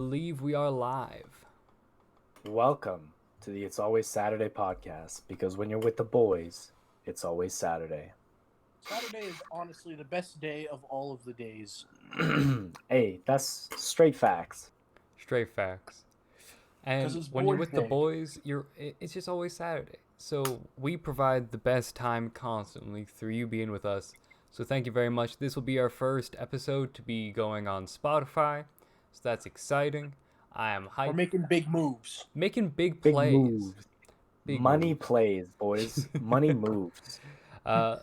Believe we are live. Welcome to the It's Always Saturday podcast, because when you're with the boys, it's always Saturday. Saturday is honestly the best day of all of the days. Hey, that's straight facts. Straight facts. And it's when you're boys' with the day. boys, it's just always Saturday. So we provide the best time constantly through you being with us. So thank you very much. This will be our first episode to be going on Spotify. So that's exciting. I am hyped. We're making big moves. Making big Big plays. moves. Big Money moves. plays, boys. Money moves. So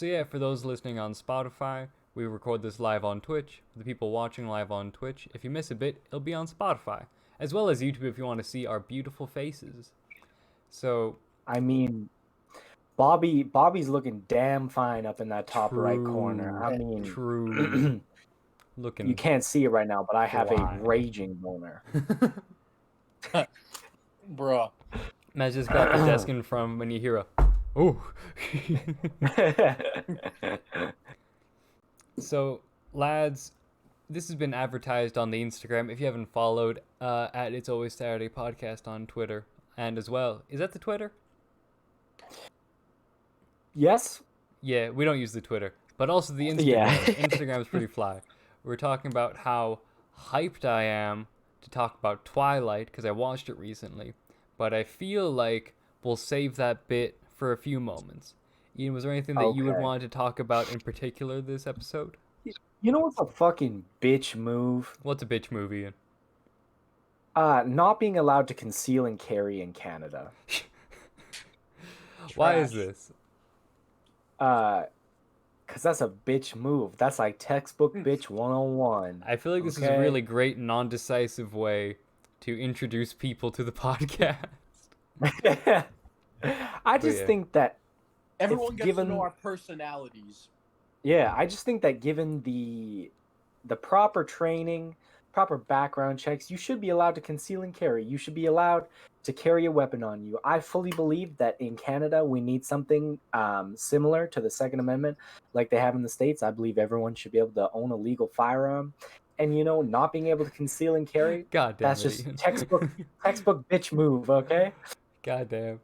yeah, for those listening on Spotify, we record this live on Twitch. For the people watching live on Twitch, if you miss a bit, it'll be on Spotify, as well as YouTube if you want to see our beautiful faces. So, I mean, Bobby's looking damn fine up in that top right corner. I mean, true. Looking. You can't see it right now, but I have a fly. raging boner. Bruh. Matt just got the desk in front when you hear a, oh. So, lads, this has been advertised on the Instagram. If you haven't followed, at It's Always Saturday Podcast on Twitter, and as well, is that the Twitter? Yes. Yeah, we don't use the Twitter, but also the Instagram. Yeah. Instagram's pretty fly. We're talking about how hyped I am to talk about Twilight because I watched it recently, but I feel like we'll save that bit for a few moments. Ian, was there anything that you would Okay. want to talk about in particular this episode? You know what's a fucking bitch move? What's a bitch movie, Ian? Not being allowed to conceal and carry in Canada. Why is Trash. this? Cause that's a bitch move. That's like textbook bitch 101. I feel like this is a really great non-decisive way to introduce people to the podcast. I just yeah. think that Everyone gets given- to know our personalities. yeah, I just think that given the proper training, proper background checks, you should be allowed to conceal and carry. You should be allowed to carry a weapon on you. I fully believe that in Canada we need something similar to the Second Amendment like they have in the States. I believe everyone should be able to own a legal firearm. And not being able to conceal and carry, God damn that's it, just Ian. textbook bitch move, okay? God damn.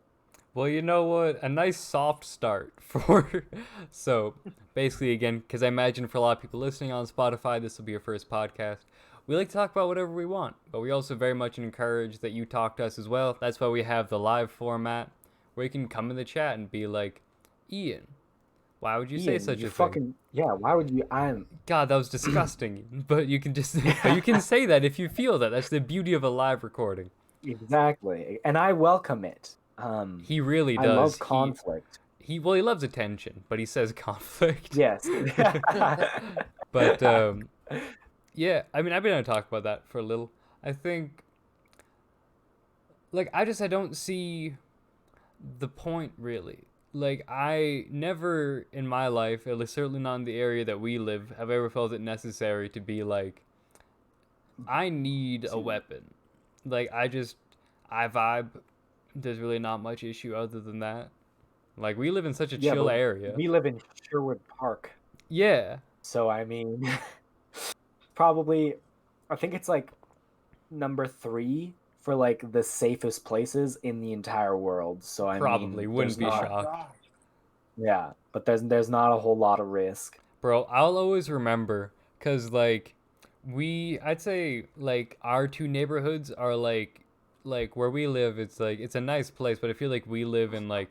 Well, you know what? A nice soft start for... So, basically, again, because I imagine for a lot of people listening on Spotify, this will be your first podcast. We like to talk about whatever we want, but we also very much encourage that you talk to us as well. That's why we have the live format, where you can come in the chat and be like, Ian, why would you say Ian, such you a fucking thing? yeah, why would you? God, that was disgusting. But you can just... But you can say that if you feel that. That's the beauty of a live recording. Exactly, and I welcome it. He really does. I love conflict. He loves attention, but he says conflict. Yes. But yeah, I mean, I've been able to talk about that for a little. I think, like, I don't see the point really. Like, I never in my life, at least certainly not in the area that we live, have ever felt it necessary to be like, I need a weapon. Like, I vibe. There's really not much issue other than that. Like, we live in such a chill but area. We live in Sherwood Park. Yeah. So, I mean, probably, I think it's like number 3 for like the safest places in the entire world. So, I Probably mean, wouldn't be there's not- shocked. Yeah, but there's not a whole lot of risk. Bro, I'll always remember, because, like, I'd say, like, our two neighborhoods are, like, where we live, it's, like, it's a nice place, but I feel like we live in, like,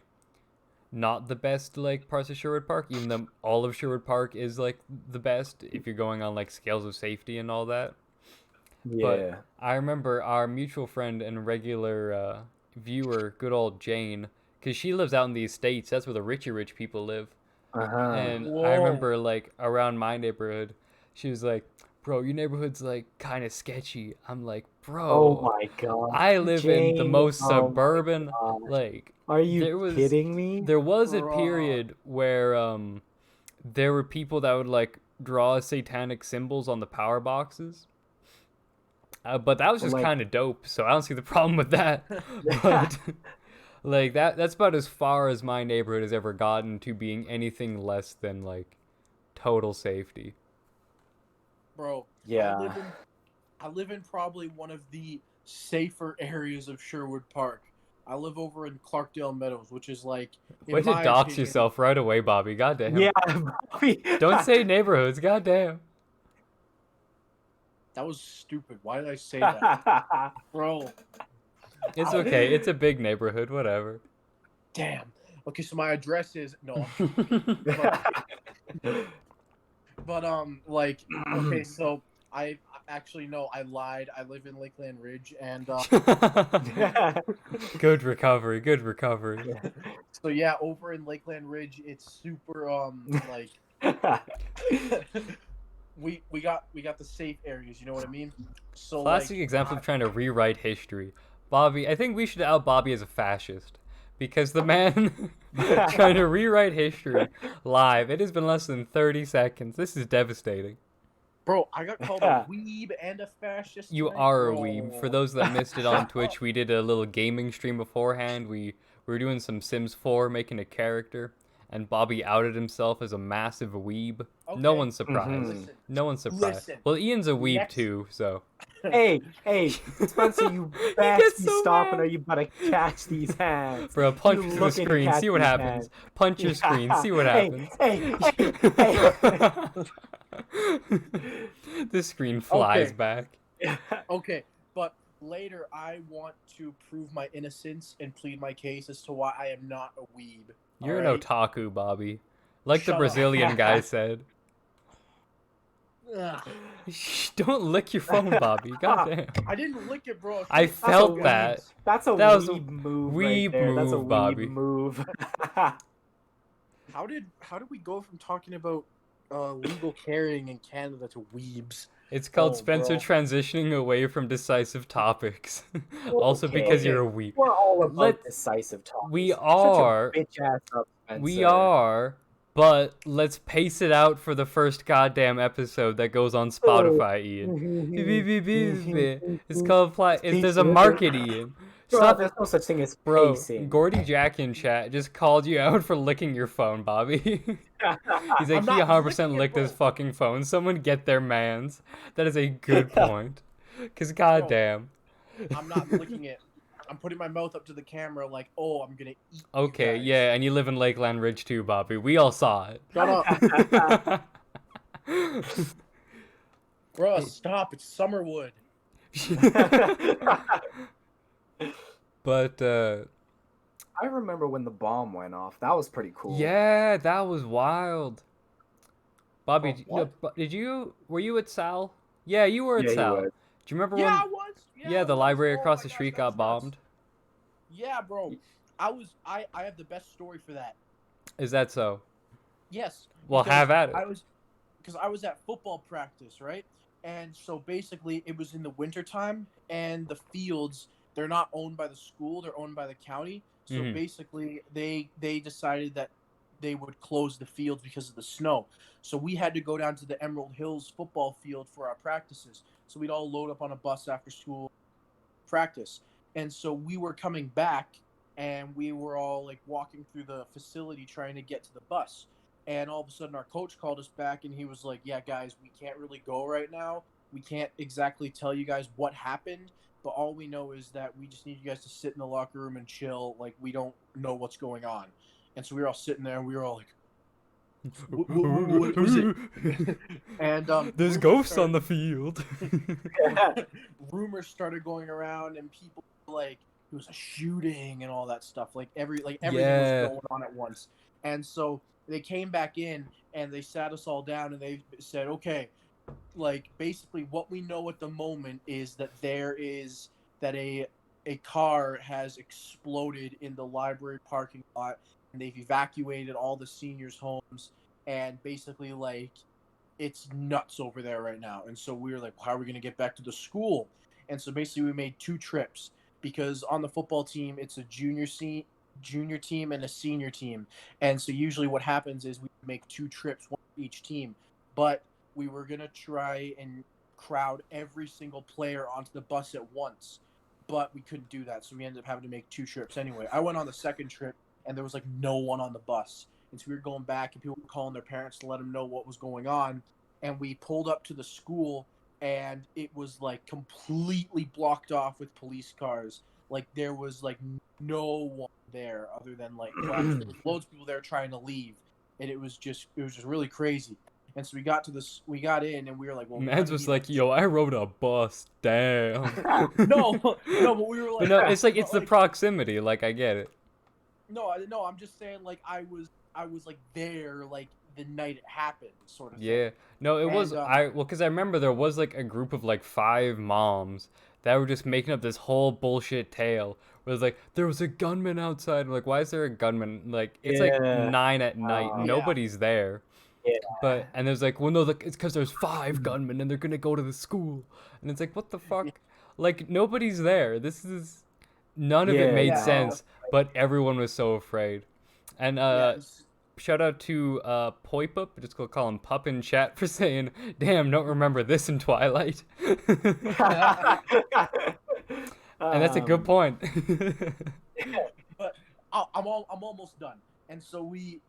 not the best, like, parts of Sherwood Park, even though all of Sherwood Park is, like, the best, if you're going on, like, scales of safety and all that. Yeah. But I remember our mutual friend and regular viewer, good old Jane, because she lives out in the Estates, that's where the rich people live. Uh-huh. And Whoa. I remember, like, around my neighborhood, she was like, bro, your neighborhood's, like, kind of sketchy. I'm like, bro. Oh my god. I live in the Jane, most oh my suburban, gosh. like, Are you there was- kidding me? there was a Bruh. period where, there were people that would, like, draw satanic symbols on the power boxes. But that was just Like- kind of dope, so I don't see the problem with that. But, like, that's about as far as my neighborhood has ever gotten to being anything less than, like, total safety. Bro. Yeah. I live in I live in probably one of the safer areas of Sherwood Park. I live over in Clarkdale Meadows, which is like, Way in to my dox opinion, yourself right away, Bobby. Goddamn. Yeah, Bobby. Don't say neighborhoods. Goddamn. that was stupid. Why did I say that, bro? It's okay. It's a big neighborhood. Whatever. Damn. Okay, so my address is no, I'm joking. But like, okay, so I actually no, I lied. I live in Lakeland Ridge, and Good recovery. Good recovery. so yeah, over in Lakeland Ridge, it's super like we got the safe areas. You know what I mean? So Classic like, example of trying to rewrite history. Bobby, I think we should out Bobby as a fascist. Because the man trying to rewrite history live. It has been less than 30 seconds. This is devastating. bro, I got called a weeb and a fascist. You tonight, are a bro. weeb. For those that missed it on Twitch, we did a little gaming stream beforehand. We were doing some Sims 4, making a character, and Bobby outed himself as a massive weeb. No Okay. one's surprised. Listen, No one's surprised. Listen. Well, Ian's a weeb Next- too, so. Hey, Spencer, you He best gets be so stopping mad. or you better catch these hands. Bro, punch You through the looking to screen, catch see what these happens. hands. Punch your screen, see what happens. Hey. The screen flies Okay. back. Okay, but later I want to prove my innocence and plead my case as to why I am not a weeb. You're alright? an otaku, Bobby. Like the Shut up. Brazilian guy said. Ugh. Shh, don't lick your phone, Bobby. Goddamn. I didn't lick it, bro. I Shut felt up, that. guys. That's a That was a weeb move weeb right there. That's a move, weeb Bobby. move. How did we go from talking about legal carrying in Canada to weebs? It's called Oh, Spencer bro. transitioning away from decisive topics. Also because Okay. you're a weeb. We're all about Let- decisive talk. we Shut are- your bitch ass up, Spencer. We are, but let's pace it out for the first goddamn episode that goes on Spotify, Ian. It's called there's a market, Ian. Bro, Stop, there's no such thing as bro. pacing. Gordy Jack in chat just called you out for licking your phone, Bobby. He's like, I'm he not 100% licking it, licked his bro. fucking phone. Someone get their mans. That is a good point. Cause goddamn. I'm not licking it. I'm putting my mouth up to the camera like, oh, I'm gonna eat. you Okay, guys. yeah, and you live in Lakeland Ridge too, Bobby. We all saw it. Shut up, bro. Stop. It's Summerwood. But I remember when the bomb went off. That was pretty cool. yeah, that was wild. Bobby, Oh, what? did you were you at Sal? Yeah, you were at Yeah, he Sal. was. Do you remember Yeah, I when? was. Yeah, I the was. library Oh across my the gosh, street that was got nuts. bombed. Yeah, bro. I have the best story for that. Is that so? Yes. Well, because have at it. I was at football practice, right? And so basically it was in the wintertime and the fields, they're not owned by the school, they're owned by the county. So Mhm. basically they decided that they would close the fields because of the snow. So we had to go down to the Emerald Hills football field for our practices. So we'd all load up on a bus after school practice. And so we were coming back and we were all like walking through the facility trying to get to the bus. And all of a sudden our coach called us back and he was like, yeah, guys, we can't really go right now. We can't exactly tell you guys what happened, but all we know is that we just need you guys to sit in the locker room and chill. Like, we don't know what's going on. And so we were all sitting there and we were all like, what was it? And There's rumors ghosts on started- the field. rumors started going around and people were like, it was a shooting and all that stuff. Like everything Yeah. was going on at once. And so they came back in and they sat us all down and they said, okay, like basically what we know at the moment is that a car has exploded in the library parking lot and they've evacuated all the seniors' homes and basically like it's nuts over there right now. And so we were like, how are we going to get back to the school? And so basically we made 2 trips because on the football team it's a junior team and a senior team. And so usually what happens is we make 2 trips, one for each team. But we were going to try and crowd every single player onto the bus at once. But we couldn't do that. So we ended up having to make 2 trips anyway. I went on the second trip and there was like no one on the bus. And so we were going back and people were calling their parents to let them know what was going on. And we pulled up to the school and it was like completely blocked off with police cars. Like there was like no one there other than like well, actually, there was loads of people there trying to leave, and it was just really crazy. And so we got in, and we were like, well, we Mans kind of was need like, yo, I rode a bus. Damn. no, no, but we were like, But no, it's like but, it's the proximity. Like I get it. no, I'm just saying like I was like there like the night it happened, sort of thing. Yeah. No, it was And because I remember there was like a group of like 5 moms that were just making up this whole bullshit tale. Where it was like there was a gunman outside. I'm like, why is there a gunman? Like it's like Yeah. 9 at night. Yeah. Nobody's there. Yeah. But and there's like, well, no, it's because there's 5 gunmen and they're gonna go to the school. And it's like, what the fuck? Like nobody's there. This is none of it Yeah, made yeah. sense. But everyone was so afraid. And yeah, shout out to Poipup, just go call him Pup in chat for saying, "Damn, don't remember this in Twilight." And that's a good point. but I'm almost done. And so we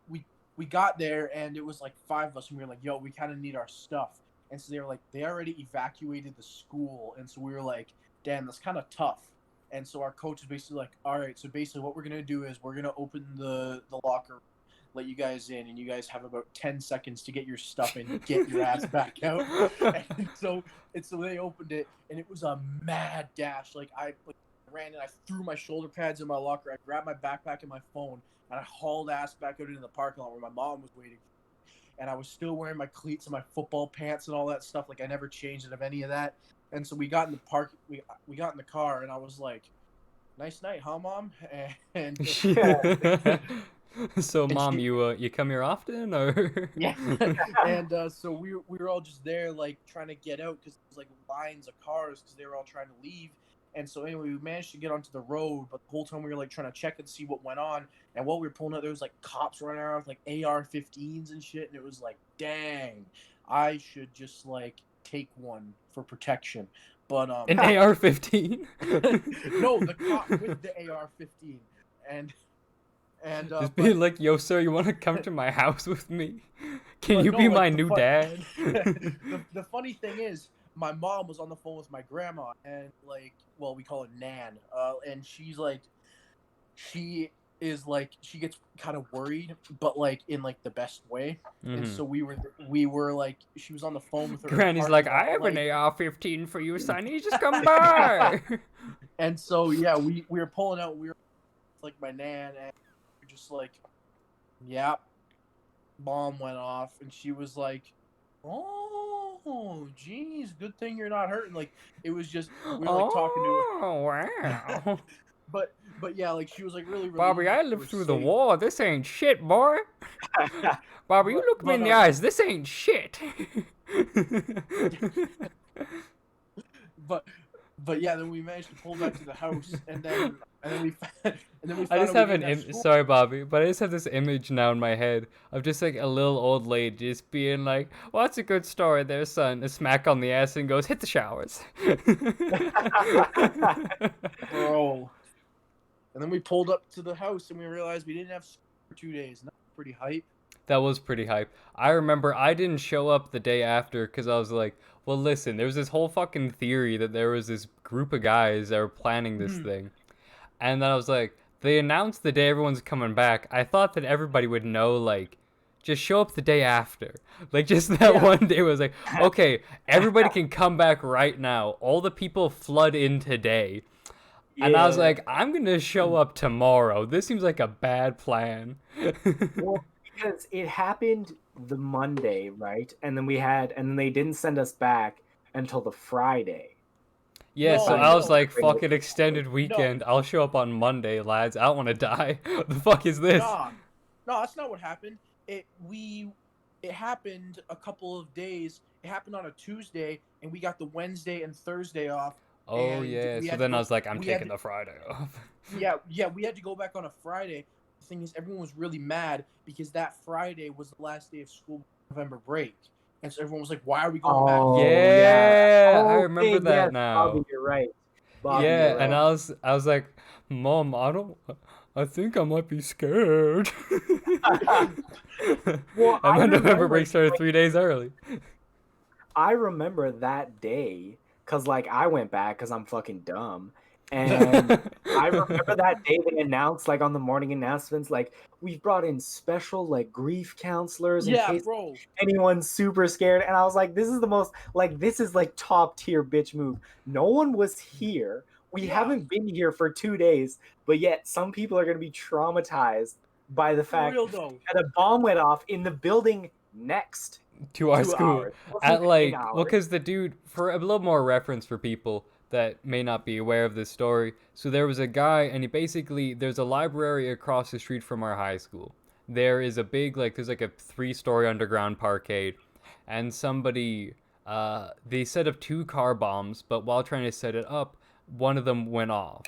got there, and it was like 5 of us, and we were like, yo, we kind of need our stuff. And so they were like, they already evacuated the school, and so we were like, damn, that's kind of tough. And so our coach is basically like, all right, so basically what we're gonna do is we're gonna open the locker, let you guys in, and you guys have about 10 seconds to get your stuff and get your ass back out. And so they opened it, and it was a mad dash. Like I ran and I threw my shoulder pads in my locker. I grabbed my backpack and my phone, and I hauled ass back out into the parking lot where my mom was waiting. And I was still wearing my cleats and my football pants and all that stuff. Like I never changed it of any of that. And so we got in the park. We got in the car, and I was like, "Nice night, huh, Mom?" And So, And Mom, she- you come here often, or? yeah. And so we were all just there, like trying to get out because there was like lines of cars because they were all trying to leave. And so anyway, we managed to get onto the road, but the whole time we were like trying to check and see what went on. And while we were pulling out, there was like cops running around with like AR-15s and shit, and it was like, dang, I should just like take one for protection. But An AR-15? no, the cop with the AR-15, and Just but- being like, yo, sir, you want to come to my house with me? Can But you no, be like, my the new fun- dad? the funny thing is, my mom was on the phone with my grandma, and like, well, we call her Nan, and she is like, she gets kind of worried, but like in like the best way. And Mhm. so we were like, she was on the phone with her. Granny's partner, like, I have an like- AR-15 for you, Sonny. Just come by. And so yeah, we were pulling out. We were like my Nan, and we were just like, yeah, bomb went off, and she was like, oh, geez, good thing you're not hurting. Like it was just we were like talking to her, Oh, wow. but yeah, like she was like really. Bobby, relieved I we lived were through the safe. war. This ain't shit, boy. Bobby, you look me in the eyes. This ain't shit. But yeah, then we managed to pull back to the house, and then we I found just out have we an didn't have school. sorry, Bobby, but I just have this image now in my head of just like a little old lady just being like, "Well, that's a good story there, son." A smack on the ass and goes, "Hit the showers." Bro. And then we pulled up to the house and we realized we didn't have school for 2 days. And that was pretty hype. That was pretty hype. I remember I didn't show up the day after because I was like, well, listen, there was this whole fucking theory that there was this group of guys that were planning this thing. And then I was like, they announced the day everyone's coming back. I thought that everybody would know, like, just show up the day after. Like, just that Yeah. one day was like, okay, everybody can come back right now. All the people flood in today. And I was Yeah. like, I'm going to show up tomorrow. This seems like a bad plan. Well, because it happened the Monday, right? And then they didn't send us back until the Friday. Yeah, No, so I was no. like, fuck it, extended weekend. I'll show up on Monday, lads. I don't want to die. The fuck is this? No, that's not what happened. It happened a couple of days. It happened on a Tuesday, and we got the Wednesday and Thursday off. Oh, and yeah. we So had then to I go- was like, I'm we had taking to- the Friday off. Yeah, we had to go back on a Friday. The thing is, everyone was really mad because that Friday was the last day of school November break. And so everyone was like, why are we going back? Oh, Yeah, I Oh, remember okay, that yes, now. Bobby, you're right. Bobby, Yeah, you're and right. I was like, Mom, I think I might be scared. Well, And I my November remember, break started like- 3 days early. I remember that day because like I went back because I'm fucking dumb. And I remember that day they announced like on the morning announcements, like we've brought in special like grief counselors in Yeah, case bro. anyone's super scared. And I was like, this is the most like this is like top tier bitch move. No one was here. We Yeah. haven't been here for 2 days, but yet some people are gonna be traumatized by the For fact real though. that a bomb went off in the building next to our 2 school hours. It wasn't at even like, an hour. well, because the dude, for a little more reference for people that may not be aware of this story, so there was a guy, and he basically, there's a library across the street from our high school. There is a big, like, there's like a 3-story underground parkade, and somebody, they set up 2 car bombs, but while trying to set it up, one of them went off.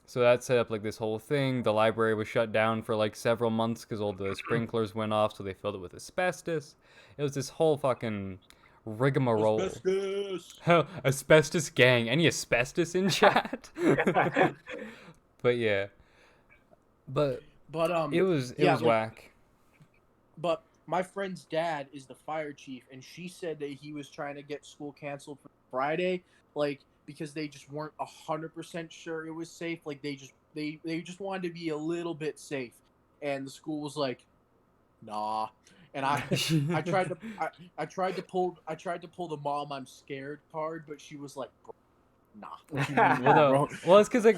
So that set up like this whole thing. The library was shut down for like several months because all the sprinklers went off, so they filled it with asbestos. It was this whole fucking rigmarole. Asbestos. Asbestos gang. Any asbestos in chat? But yeah. But But it was yeah, like, whack. But my friend's dad is the fire chief, and she said that he was trying to get school canceled for Friday, like because they just weren't 100% sure it was safe. Like they just wanted to be a little bit safe, and the school was like, nah. And I tried to pull the mom I'm scared card, but she was like, nah. What you mean, Well, no. bro? Well, it's because like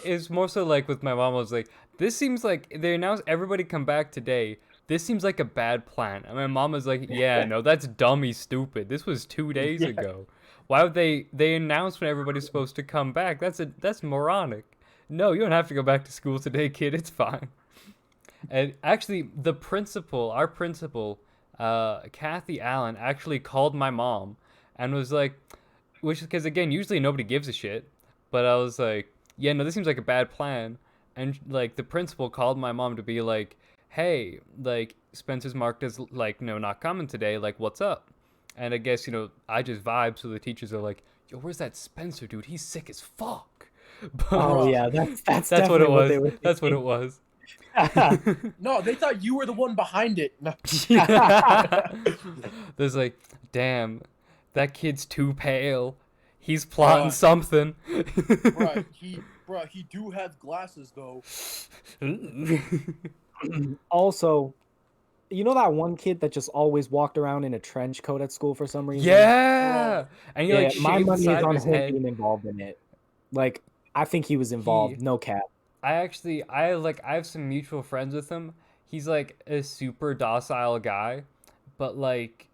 it's more so like with my mom. I was like, this seems like they announced everybody come back today. This seems like a bad plan. And my mom was like, yeah, no, that's dummy stupid. This was 2 days ago. Why would they announce when everybody's supposed to come back? That's moronic. No, you don't have to go back to school today, kid. It's fine. And actually, our principal, Kathy Allen, actually called my mom and was like, which because again, usually nobody gives a shit, but I was like, yeah, no, this seems like a bad plan. And like the principal called my mom to be like, hey, like Spencer's marked as like, no, not coming today. Like, what's up? And I guess, I just vibe, so the teachers are like, yo, where's that Spencer dude? He's sick as fuck. But Oh yeah, that's that's what it was. they were That's what it was. No, they thought you were the one behind it. No. There's like, damn, that kid's too pale. He's plotting something. Bruh, he do have glasses though. Also, you know that one kid that just always walked around in a trench coat at school for some reason? Yeah, and he Yeah, like my shaved the money side is of on his him head. being involved in it. Like, I think he was involved. No cap. I have some mutual friends with him. He's like a super docile guy, but like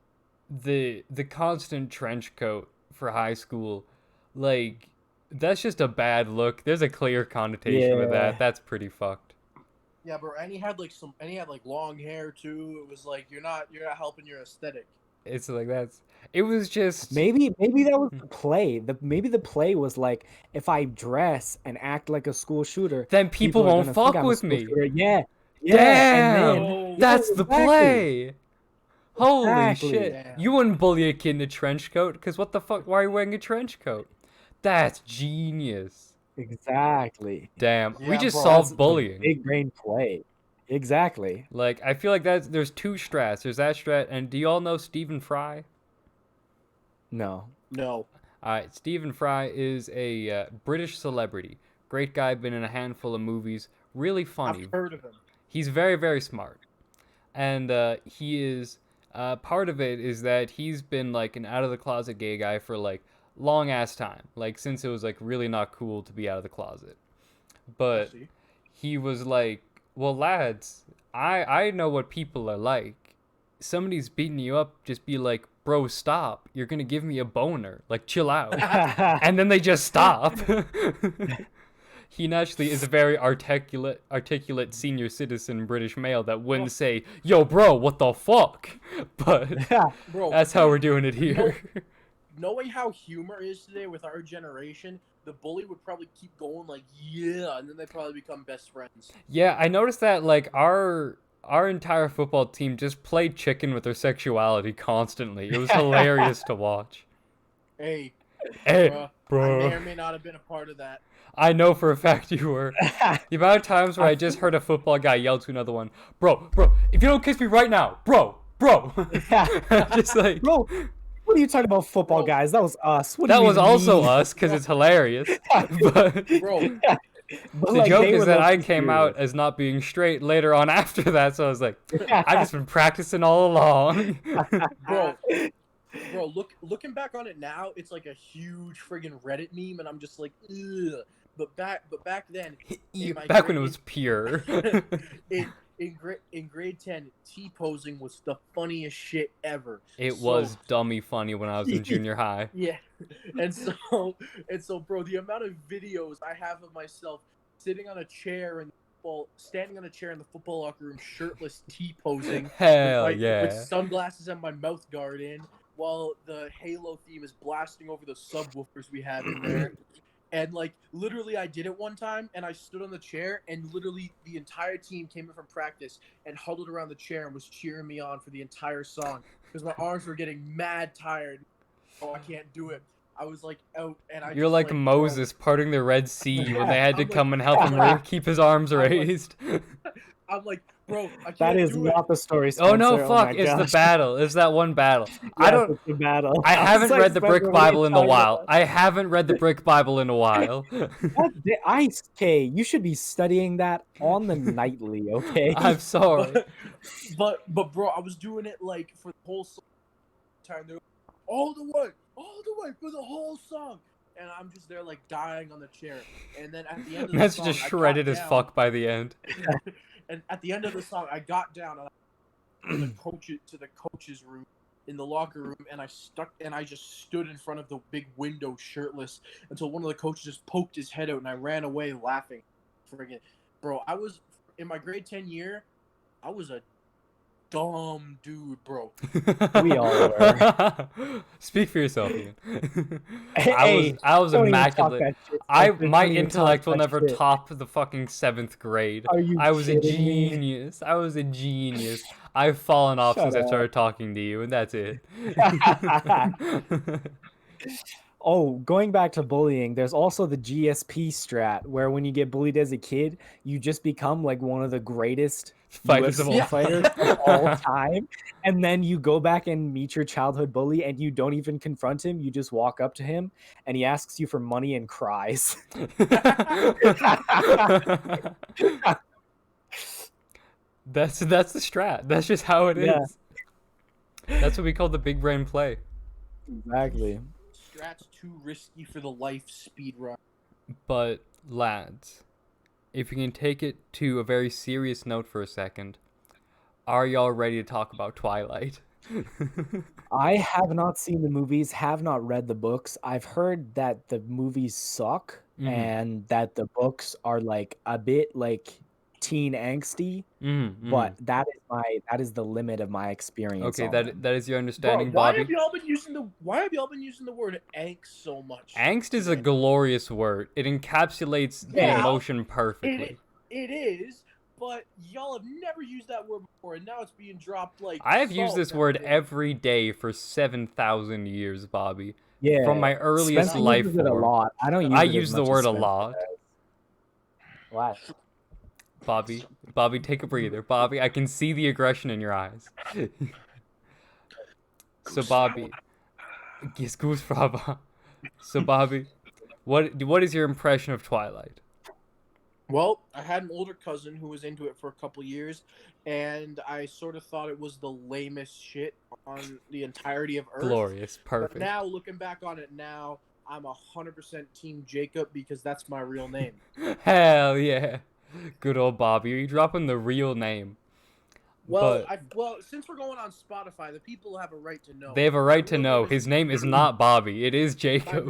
the constant trench coat for high school, like that's just a bad look. There's a clear connotation with Yeah. that. That's pretty fucked. Yeah, bro, and he had like long hair too. It was like you're not helping your aesthetic. It's like it was just Maybe that was the play. Maybe the play was like, if I dress and act like a school shooter, then people are won't gonna think fuck I'm a with school me. shooter. Yeah. Damn, And Oh, that's the exactly. play. Holy Exactly. shit! Damn. You wouldn't bully a kid in a trench coat, because what the fuck? Why are you wearing a trench coat? That's genius. Exactly. Damn, we Yeah, just bro, solved That's bullying. big brain play. Exactly. Like, I feel like there's 2 strats. There's that strat, and do you all know Stephen Fry? No. No. Alright, Stephen Fry is a British celebrity. Great guy, been in a handful of movies. Really funny. I've heard of him. He's very, very smart. And he is, part of it is that he's been like an out of the closet gay guy for like long ass time. Like since it was like really not cool to be out of the closet. But See? he was like, well, lads, I know what people are like. Somebody's beating you up, just be like, bro, stop. You're going to give me a boner. Like, chill out. And then they just stop. He naturally is a very articulate senior citizen British male that wouldn't say, yo, bro, what the fuck? But Bro, that's how we're doing it here. knowing how humor is today with our generation, the bully would probably keep going like, yeah, and then they probably become best friends. Yeah, I noticed that, like, our entire football team just played chicken with their sexuality constantly. It was hilarious to watch. Hey, Hey, bro. I may or may not have been a part of that. I know for a fact you were. The amount of times where I just heard a football guy yell to another one, bro, if you don't kiss me right now, bro. Just like, Bro, What are you talking about, football guys? That was us. What do That you was also mean? us because it's hilarious. But Bro, But the like, joke they is were that I low-key came serious. out as not being straight later on after that, so I was like, I've just been practicing all along. bro, looking back on it now, it's like a huge friggin' Reddit meme, and I'm just like, ugh. But back then, Back when it was pure. in grade 10, T-posing was the funniest shit ever. It So, was dummy funny when I was in junior high. yeah, and so bro, the amount of videos I have of myself sitting on a chair and standing on a chair in the football locker room, shirtless, T-posing, Hell with yeah. sunglasses and my mouth guard in, while the Halo theme is blasting over the subwoofers we have in there. And like literally, I did it one time, and I stood on the chair, and literally the entire team came in from practice and huddled around the chair and was cheering me on for the entire song because my arms were getting mad tired. Oh, I can't do it. I was like out, and I. You're just, like Moses parting the Red Sea when they had to I'm come like- and help him keep his arms raised. I'm like, bro, I can't That is do it. not the story, Spencer. Oh no, fuck! my It's the gosh. battle. It's that one battle. I Yes, don't. it's the battle. I was haven't like, read the Brick Spencer, what are you Bible in a talking while. about? I haven't read the Brick Bible in a while. Okay, you should be studying that on the nightly, okay? I'm sorry. But bro, I was doing it like for the whole time. They were all the way for the whole song, and I'm just there like dying on the chair. And then at the end of the That's song, just I shredded got as down, fuck by the end. And at the end of the song, I got down to the coach's room in the locker room, and I just stood in front of the big window shirtless until one of the coaches just poked his head out, and I ran away laughing. Friggin', bro, I was in my grade 10 year. I was a dumb dude, bro. We all were. Speak for yourself, Ian. Hey, I was don't even talk immaculate. that shit, Spencer. My Don't even intellect talk will that never shit. top the fucking 7th grade. Are you I was a kidding me? genius. I was a genius. I've fallen off Shut since I up. started talking to you, and that's it. Oh, going back to bullying, there's also the GSP strat, where when you get bullied as a kid, you just become like one of the greatest Fighters of UFC all fighters of all time. And then you go back and meet your childhood bully, and you don't even confront him. You just walk up to him, and he asks you for money and cries. That's the strat. That's just how it is. Yeah. That's what we call the big brain play. Exactly. Strat's too risky for the life speed run. But lads, if you can take it to a very serious note for a second, are y'all ready to talk about Twilight? I have not seen the movies, have not read the books. I've heard that the movies suck Mhm. and that the books are like a bit like teen angsty, but that is the limit of my experience. Okay, on that them. that is your Bro, understanding, why Bobby. have y'all been using the word angst so much? Angst is a glorious word. It encapsulates the Yeah. emotion perfectly. It is, but y'all have never used that word before, and now it's being dropped like. I have used salt this word everywhere. every day for 7,000 years, Bobby. Yeah, From my earliest Spencer life uses it a form. lot. I don't use I it as use the much as word a Spencer lot. does. Why? Bobby, take a breather. Bobby, I can see the aggression in your eyes. So Bobby, yes, Goose Fraba. So Bobby, what is your impression of Twilight? Well, I had an older cousin who was into it for a couple years, and I sort of thought it was the lamest shit on the entirety of Earth. Glorious, perfect. But now, looking back on it now, I'm 100% Team Jacob because that's my real name. Hell yeah, good old Bobby. Are you dropping the real name? Well, But since we're going on Spotify, the people have a right to know. they have a right to real know. name is- His name is not Bobby. It is Jacob.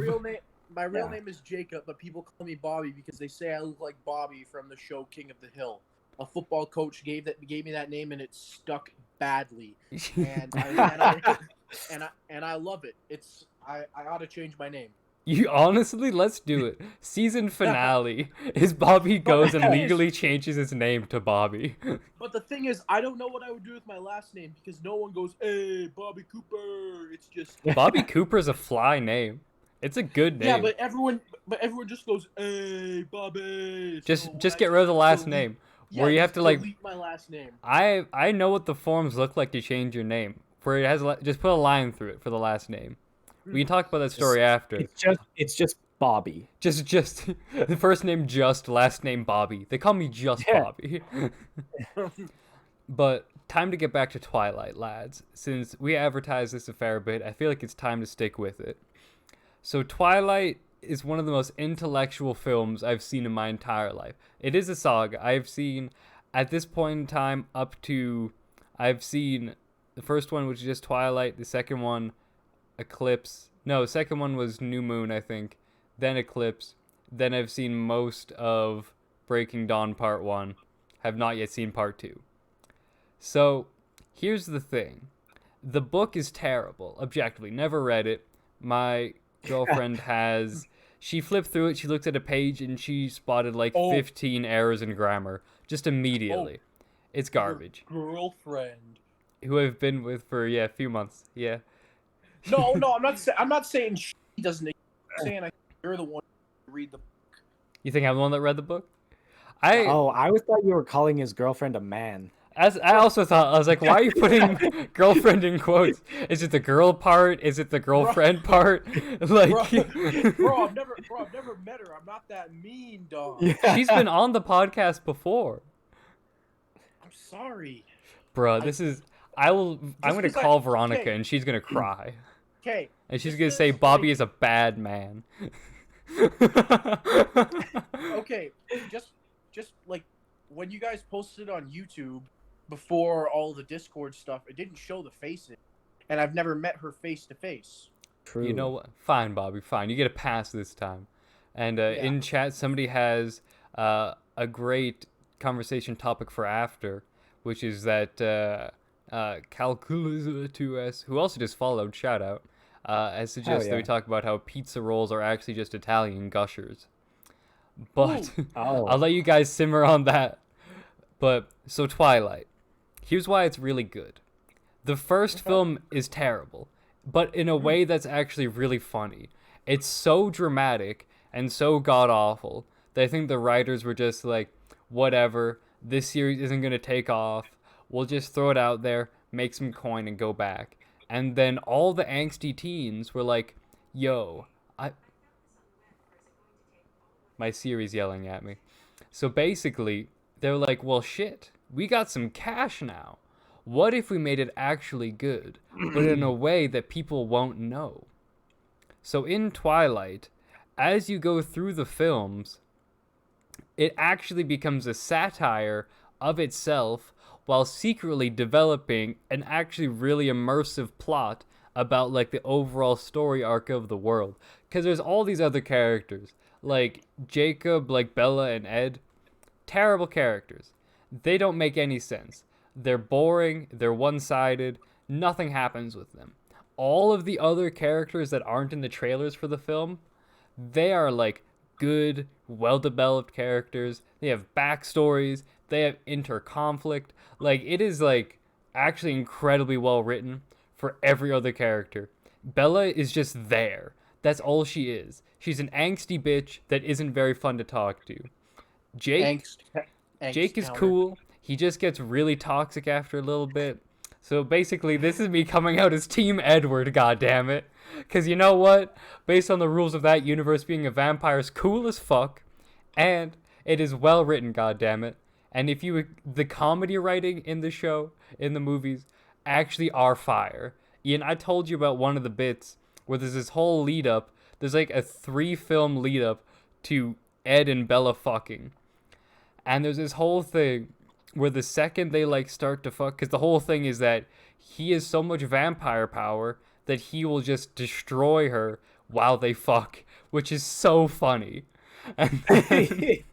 My real Yeah. name is Jacob, but people call me Bobby because they say I look like Bobby from the show King of the Hill. A football coach gave me that name, and it stuck badly. And I love it. I ought to change my name. You honestly, let's do it. Season finale is Bobby goes and legally changes his name to Bobby. But the thing is, I don't know what I would do with my last name because no one goes, "Hey, Bobby Cooper." It's just Bobby Cooper's a fly name. It's a good name. yeah, but everyone just goes, "Hey, Bobby." just So just I get rid of the last delete- name. Yeah, Where you have just to like delete my last name. I know what the forms look like to change your name. For it has just put a line through it for the last name. We can talk about that story after. It's just Bobby. Just the first name Just, last name Bobby. They call me Just Yeah. Bobby. But time to get back to Twilight, lads. Since we advertised this a fair bit, I feel like it's time to stick with it. So Twilight is one of the most intellectual films I've seen in my entire life. It is a saga. I've seen, at this point in time, I've seen the first one, which is just Twilight. The second one, Eclipse. No, the second one was New Moon, I think. Then Eclipse. Then I've seen most of Breaking Dawn Part 1. Have not yet seen Part 2. So, here's the thing. The book is terrible, objectively. Never read it. My girlfriend has... She flipped through it, she looked at a page, and she spotted like 15 errors in grammar. Just immediately. It's garbage. Your girlfriend. Who I've been with for, a few months. Yeah. No, I'm not saying she doesn't. I'm saying you're the one to read the book. You think I'm the one that read the book? I always thought you were calling his girlfriend a man. I also thought, I was like, why are you putting girlfriend in quotes? Is it the girl part? Is it the girlfriend part? Like, bro, I've never met her. I'm not that mean, dog. Yeah. she's been on the podcast before. I'm sorry. Bro, I'm going to call Veronica okay. and she's going to cry. Okay. And she's going to say Bobby is a bad man. Okay, just like when you guys posted on YouTube before all the Discord stuff, it didn't show the faces, and I've never met her face to face. True. You know what? Fine, Bobby, fine. You get a pass this time. And in chat, somebody has a great conversation topic for after, which is that Calculus2S, who also just followed, shout out, has suggested that we talk about how pizza rolls are actually just Italian gushers. But I'll let you guys simmer on that. But, so Twilight. Here's why it's really good. The first film is terrible, but in a way that's actually really funny. It's so dramatic and so god-awful that I think the writers were just like, whatever, this series isn't going to take off. We'll just throw it out there, make some coin, and go back. And then all the angsty teens were like, yo, my Siri's yelling at me. So basically, they're like, well, shit, we got some cash now. What if we made it actually good, but in a way that people won't know? So in Twilight, as you go through the films, it actually becomes a satire of itself while secretly developing an actually really immersive plot about like the overall story arc of the world. Because there's all these other characters, like Jacob, like Bella and Ed, terrible characters. They don't make any sense. They're boring, they're one-sided, nothing happens with them. All of the other characters that aren't in the trailers for the film, they are like good, well-developed characters. They have backstories, they have inter-conflict. Like, it is like actually incredibly well written for every other character. Bella is just there. That's all she is. She's an angsty bitch that isn't very fun to talk to. Jake is counter. cool. He just gets really toxic after a little bit. So basically, this is me coming out as Team Edward, goddammit. Because you know what? Based on the rules of that universe, being a vampire is cool as fuck. And it is well written, goddammit. And if the comedy writing in the show, in the movies, actually are fire. Ian, I told you about one of the bits where there's this whole lead up. There's like a 3-film lead up to Ed and Bella fucking. And there's this whole thing where the second they like start to fuck, because the whole thing is that he has so much vampire power that he will just destroy her while they fuck, which is so funny. And then,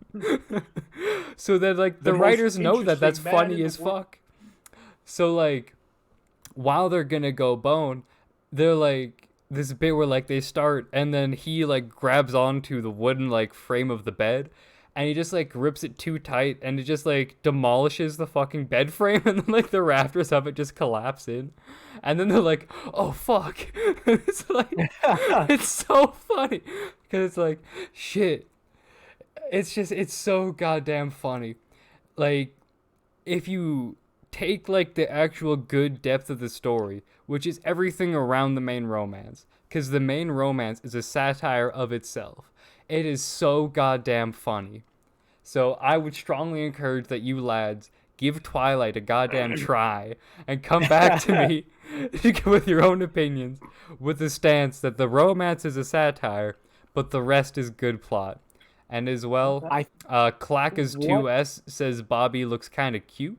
so that like the writers know that that's funny as fuck. So like while they're gonna go bone, they're like this bit where like they start and then he like grabs onto the wooden like frame of the bed and he just like grips it too tight and it just like demolishes the fucking bed frame and then like the rafters of it just collapse in. And then they're like, oh fuck. It's like it's so funny because it's like shit. It's so goddamn funny. Like if you take like the actual good depth of the story, which is everything around the main romance, because the main romance is a satire of itself. It is so goddamn funny. So I would strongly encourage that you lads give Twilight a goddamn try and come back to me with your own opinions, with the stance that the romance is a satire, but the rest is good plot. And as well, Clack is 2S says Bobby looks kind of cute.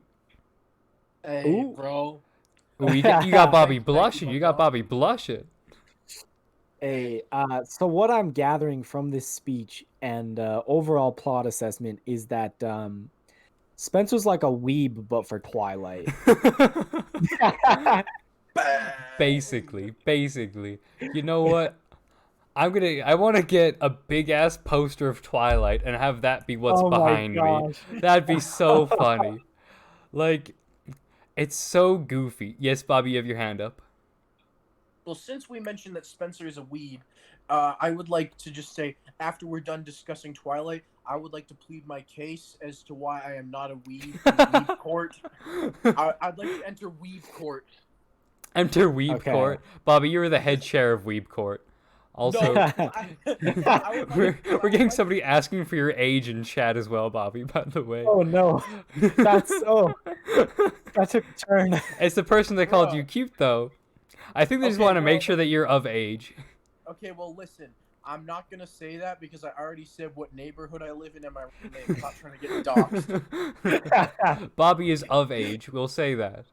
Hey, Ooh. bro. Ooh, you got Bobby Thank you, blushing. my You got dog. Bobby blushing. Hey, so what I'm gathering from this speech and overall plot assessment is that Spencer's like a weeb, but for Twilight. Basically. You know what? I want to get a big ass poster of Twilight and have that be what's Oh my behind me. gosh. That'd be so funny. Like, it's so goofy. Yes, Bobby, you have your hand up. Well, since we mentioned that Spencer is a weeb, I would like to just say, after we're done discussing Twilight, I would like to plead my case as to why I am not a weeb in weeb court. I'd like to enter weeb court. Enter Weeb Okay. Court. Bobby, you're the head chair of Weeb Court. Also, No, I we're getting somebody asking for your age in chat as well, Bobby, by the way. Oh no, that took a turn. It's the person that called Bruh. you cute, though. I think they just Okay, want to bro, make sure that you're of age. Okay, well, listen. I'm not gonna say that because I already said what neighborhood I live in and my real name. I'm not trying to get doxxed. Bobby is of age. We'll say that.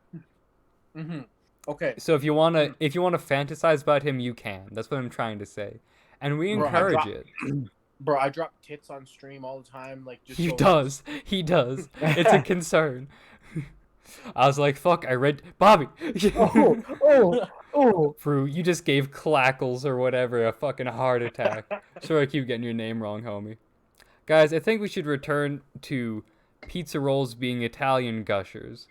Mm-hmm. Okay. So if you wanna fantasize about him, you can. That's what I'm trying to say, and we Bro, encourage it. Bro, I drop tits on stream all the time, like just. He so- does. He does. It's a concern. I was like, fuck. I read Bobby. Oh. Fruit, you just gave Clackles or whatever a fucking heart attack. Sorry, I keep getting your name wrong, homie. Guys, I think we should return to pizza rolls being Italian gushers.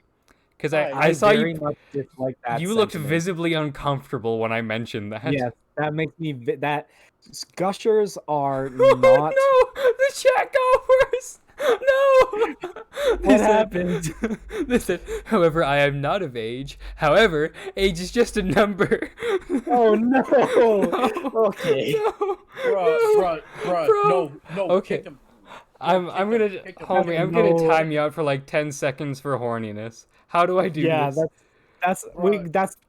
Because I saw very you. much dislike that You looked sentiment. visibly uncomfortable when I mentioned that. Yes, that makes me that gushers are Oh not. no! The chat got worse. No. What happened? They said, however, I am not of age. However, age is just a number. Oh no. No. Okay. No. Bro, Bro. no. Okay. Kick him. I'm gonna, Kick him. homie, I'm No. gonna time you out for like 10 seconds for horniness. How do I do Yeah, this?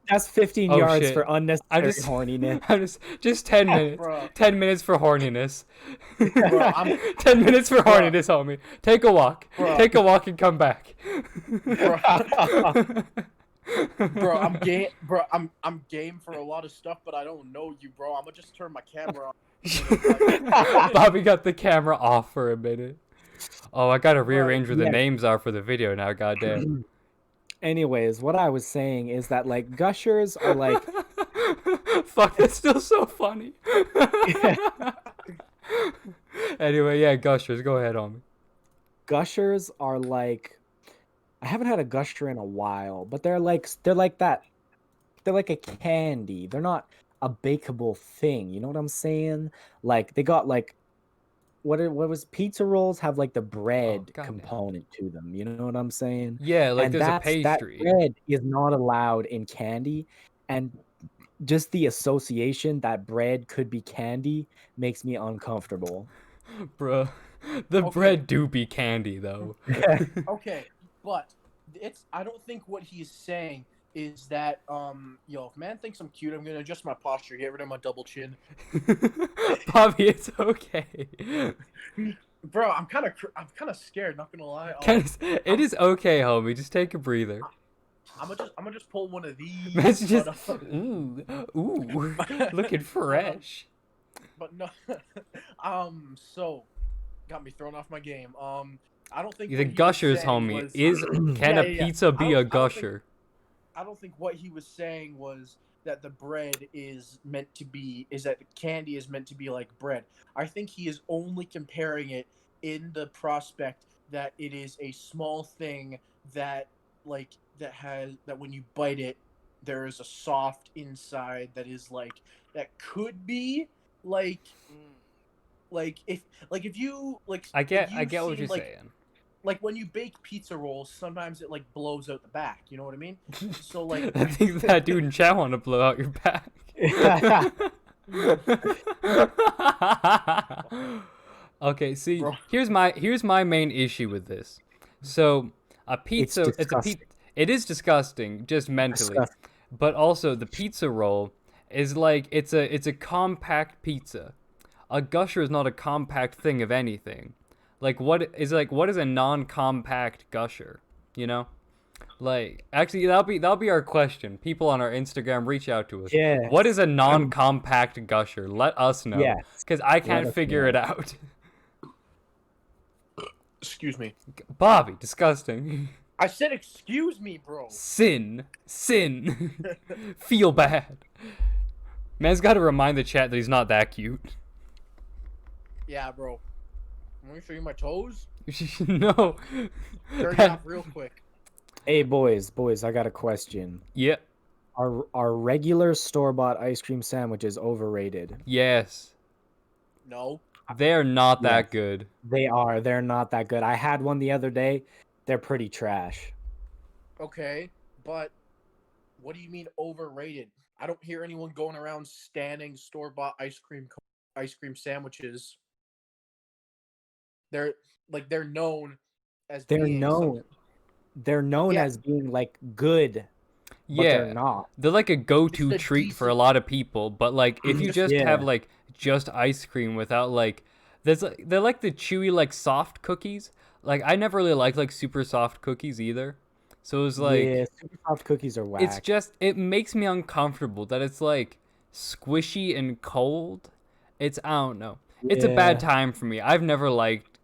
that's 15 Oh, yards shit. for unnecessary just- horniness. I'm just 10 minutes. Bro. 10 minutes for horniness. Bro, I'm- 10 minutes for Bro. horniness, homie. Take a walk. Bro. Take a walk and come back. Bro, I'm game. Bro, I'm game for a lot of stuff, but I don't know you, bro. I'm gonna just turn my camera on. Bobby got the camera off for a minute. Oh, I gotta rearrange where the yeah. names are for the video now, goddamn. Anyways, what I was saying is that like gushers are like Fuck, that's still so funny. Anyway, yeah, gushers, go ahead, homie. gushers are like I haven't had a gusher in a while, but they're like that. They're like a candy. They're not a bakeable thing. You know what I'm saying? Like they got like what was pizza rolls have like the bread goddamn. component to them. You know what I'm saying? Yeah, like And there's a that pastry. bread is not allowed in candy, and just the association that bread could be candy makes me uncomfortable. Bruh. The Okay. bread do be candy, though. Okay, but I don't think what he's saying is that if man thinks I'm cute, I'm gonna adjust my posture, get rid of my double chin. Bobby, it's okay. Bro, I'm kind of scared, not gonna lie. It is okay, homie. Just take a breather. I'm gonna just pull one of these. That's just but, ooh, looking fresh. but no, so got me thrown off my game. I don't think The what he was gushers, saying homie. was- Can Yeah, a yeah, yeah. pizza be I a don't think- gusher? I don't think what he was saying was that the bread is meant to be that the candy is meant to be like bread. I think he is only comparing it in the prospect that it is a small thing that when you bite it there is a soft inside that is that could be if you I get if you've what seen, you're saying. like when you bake pizza rolls, sometimes it like blows out the back. You know what I mean? So like, I think that dude in chat want to blow out your back. Okay, see, Bro. here's my main issue with this. So a pizza, disgusting. it is disgusting just mentally, Disgusting. but also the pizza roll is like it's a compact pizza. A gusher is not a compact thing of anything. What is a non-compact gusher? You know? Like, actually, that'll be our question. People on our Instagram, reach out to us. Yes. What is a non-compact gusher? Let us know, Yes. because I Let can't us figure know. it out. excuse me. Bobby, disgusting. I said, excuse me, bro. Sin. Feel bad. Man's got to remind the chat that he's not that cute. Yeah, bro. Let me show you my toes. No. Turn it off real quick. Hey, boys, I got a question. Yeah. Are regular store-bought ice cream sandwiches overrated? Yes. No. They're not that Yes. good. They are. They're not that good. I had one the other day. They're pretty trash. Okay, but what do you mean overrated? I don't hear anyone going around standing store-bought ice cream sandwiches. They're known as They're being known. They're known Yeah. as being like good, but Yeah. they're not. They're like a go-to Just a treat for a decent- lot of people, but like if you just Yeah. have like just ice cream without like they're like the chewy like soft cookies. Like I never really liked like super soft cookies either. So it was like yeah, super soft cookies are whack. it's just it makes me uncomfortable that it's like squishy and cold. It's I don't know. It's a bad Yeah. time for me. I've never liked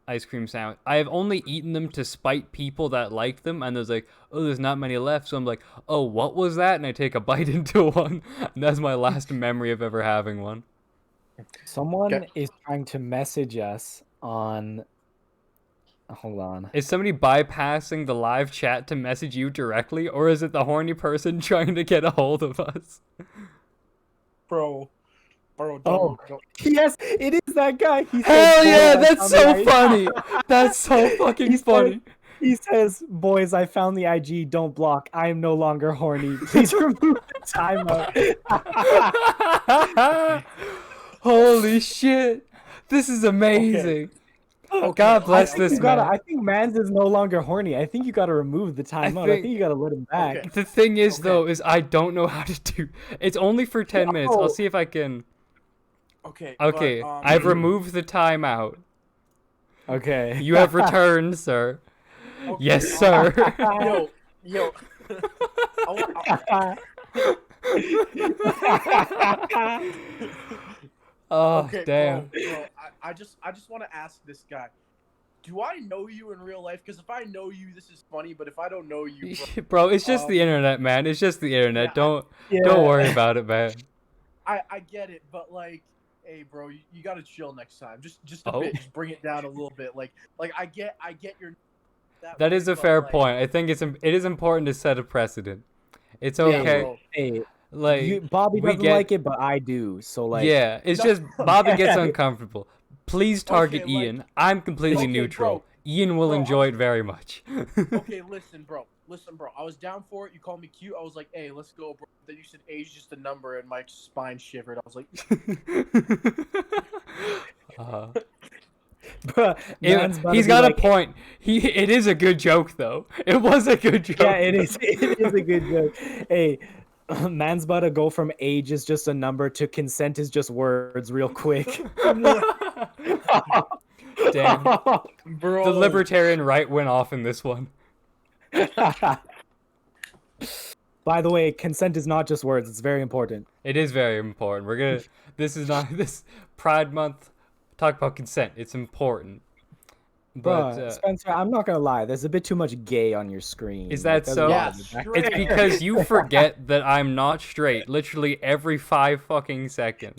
ice cream sandwich. I have only eaten them to spite people that liked them, and there's like, oh, there's not many left. So I'm like, oh, what was that? And I take a bite into one. And that's my last memory of ever having one. Someone Okay. is trying to message us on. Hold on. Is somebody bypassing the live chat to message you directly, or is it the horny person trying to get a hold of us? bro. Oh, Don't. yes, it is that guy. He says, Hell "Boys, yeah, I that's found so the funny. That's so fucking He said- funny. He says, "Boys, I found the IG. Don't block. I am no longer horny. Please remove the timeout." Holy shit. This is amazing. Okay, God bless I think this you gotta, man. I think Mans is no longer horny. I think you gotta remove the timeout. I think- think you gotta let him back. Okay. The thing is, Okay. though, is I don't know how to do. It's only for 10 minutes. I'll No. see if I can. Okay. Okay, But, I've removed the timeout. Okay. You have returned, sir. okay, Yes, sir. Yo. I- Oh, okay, damn. bro. I just want to ask this guy. Do I know you in real life? Because if I know you, this is funny. But if I don't know you, bro, Bro, it's just the internet, man. It's just the internet. yeah, Don't worry about it, man. I get it. But like, hey, bro, you gotta chill next time. Just a Oh. bit. Just bring it down a little bit. Like I get your. That is way, a but, fair like, point. I think it is important to set a precedent. It's Yeah, okay. bro. Hey, Like Bobby we doesn't get- like it, but I do. So like, yeah, it's No. just Bobby gets Yeah. uncomfortable. Please target Okay, like- Ian. I'm completely Okay, neutral. bro. Ian will Bro, enjoy it very much. Okay, listen, bro. I was down for it. You called me cute. I was like, hey, let's go, bro. Then you said age just a number, and my spine shivered. I was like, Uh, bruh, Man's about to he's be got like, a point. It is a good joke though. It was a good joke. Yeah, it is. It is a good joke. Hey, Man's about to go from age is just a number to consent is just words, real quick. Damn. bro. The libertarian right went off in this one. By the way, consent is not just words; it's very important. It is very important. We're gonna. This is not this Pride Month. Talk about consent. It's important. But Bruh, Spencer, I'm not gonna lie. There's a bit too much gay on your screen. Is that there's so? a lot Yeah, of it. straight it's up. because you forget that I'm not straight. Literally every 5 fucking seconds.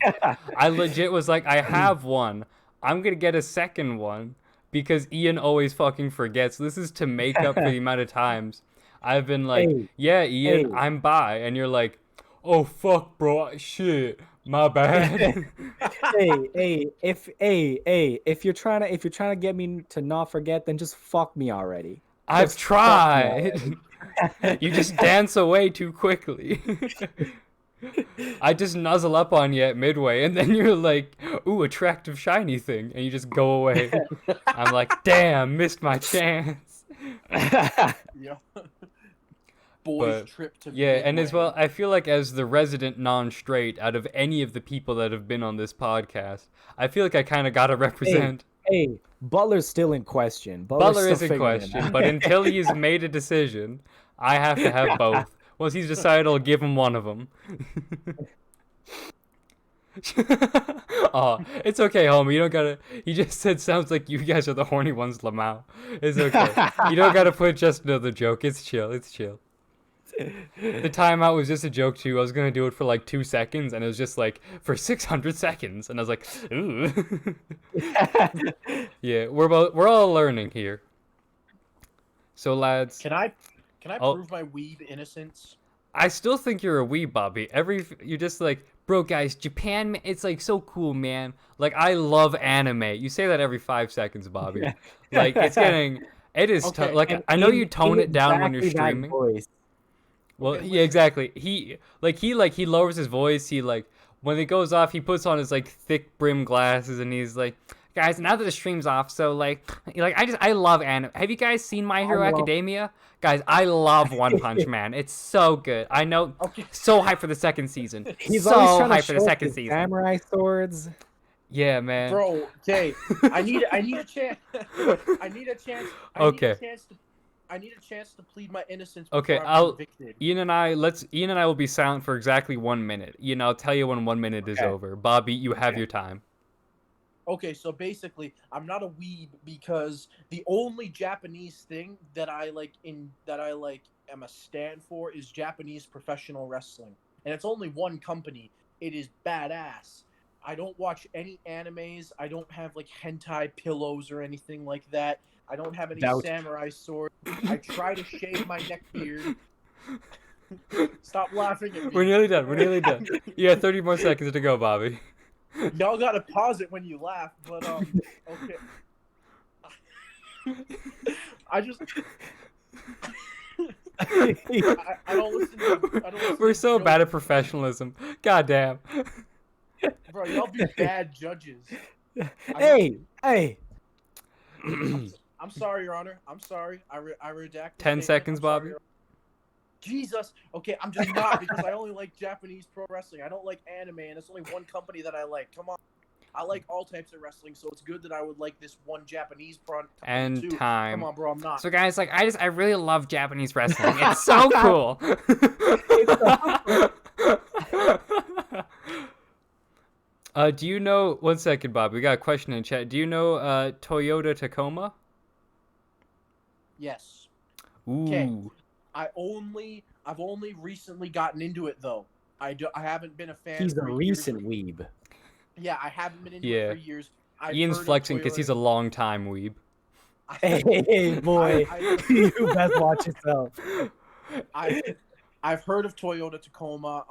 I legit was like, I have one. I'm gonna get a second one because Ian always fucking forgets. This is to make up for the amount of times I've been like, Hey, yeah, Ian, hey. I'm bi, and you're like, oh fuck, bro, shit, My bad. If you're trying to get me to not forget, then just fuck me already. I've Just fuck me tried. already. You just dance away too quickly. I just nuzzle up on you at midway, and then you're like, ooh, attractive shiny thing, and you just go away. I'm like, damn, missed my chance. Yeah. Boys But, trip to yeah, and as Midway. well, I feel like as the resident non-straight out of any of the people that have been on this podcast, I feel like I kind of gotta represent. Hey, Butler's still in question. Butler is still in figuring it question, out. but until he's made a decision, I have to have both. Once he's decided, I'll give him one of them. Oh, it's okay, homie. You don't gotta. He just said, "Sounds like you guys are the horny ones, Lamau." It's okay. You don't gotta put just another joke. It's chill. It's chill. The timeout was just a joke too. I was gonna do it for like 2 seconds, and it was just like for 600 seconds, and I was like, ooh. Yeah, we're all learning here. So lads, Can I Oh. prove my weeb innocence? I still think you're a wee Bobby. You're just like, bro, guys, Japan, it's like so cool, man. Like I love anime. You say that every 5 seconds, Bobby. Like it is Okay, like And I know you in tone it down when you're exactly that streaming. voice. Well, Okay, yeah, listen. exactly. He lowers his voice. He like when it goes off, he puts on his like thick brim glasses, and he's like, "Guys, now that the stream's off, so like I love anime. Have you guys seen My Hero Academia? Guys, I love One Punch Man. It's so good. I know, Okay. so hyped for the second season. He's so always trying to hyped for the show off second his season. samurai swords. Yeah, man. Bro, okay. I need a chance. I need a chance. Okay. I need a chance to plead my innocence. Okay, before I'm convicted. Ian and I will be silent for exactly 1 minute. Ian, I'll tell you when 1 minute is Okay. over. Bobby, you have your time. Okay, so basically, I'm not a weeb because the only Japanese thing that I am a stand for is Japanese professional wrestling, and it's only one company. It is badass. I don't watch any animes. I don't have like hentai pillows or anything like that. I don't have any Doubt. samurai swords. I try to shave my neck beard. Stop laughing at me. We're nearly done. We're nearly done. You got 30 more seconds to go, Bobby. Y'all gotta pause it when you laugh, but okay. I just I don't listen to. I don't listen We're to so jokes. bad at professionalism. God damn. Bro, y'all be bad judges. Hey. I'm sorry, Your Honor. I'm sorry. I redact. the 10 statement. seconds, I'm sorry, Bobby. Your- Jesus. Okay, I'm just not because I only like Japanese pro wrestling. I don't like anime, and it's only one company that I like. Come on. I like all types of wrestling, so it's good that I would like this one Japanese pro. And too. time. Come on, bro. I'm not. So guys, like I really love Japanese wrestling. It's so cool. Do you know? 1 second, Bob. We got a question in chat. Do you know Toyota Tacoma? Yes. Ooh. Okay. I've only recently gotten into it though. I haven't been a fan. He's a for years. recent weeb. Yeah, I haven't been into Yeah. it for years. I've Ian's heard of flexing because he's a Toyota. long time weeb. Hey, boy. You best watch yourself. I've heard of Toyota Tacoma,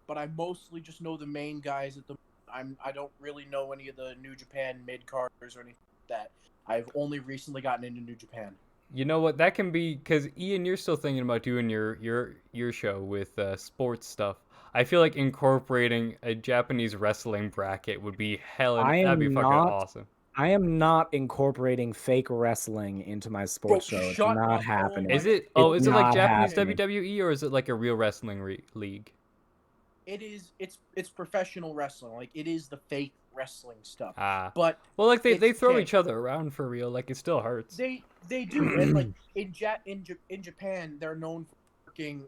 but I mostly just know the main guys at the. I don't really know any of the New Japan mid carders or anything like that. I've only recently gotten into New Japan. You know what? That can be because Ian, you're still thinking about doing your show with sports stuff. I feel like incorporating a Japanese wrestling bracket would be that'd be fucking awesome. I am not incorporating fake wrestling into my sports Bro, show. It's shut not up. happening. Is it? It's Is it like not Japanese happening. WWE or is it like a real wrestling league? It is. It's professional wrestling. Like it is the fake wrestling stuff. Ah. But Well, like they it's throw okay. each other around for real. Like it still hurts. They do, and like in Japan, they're known for working.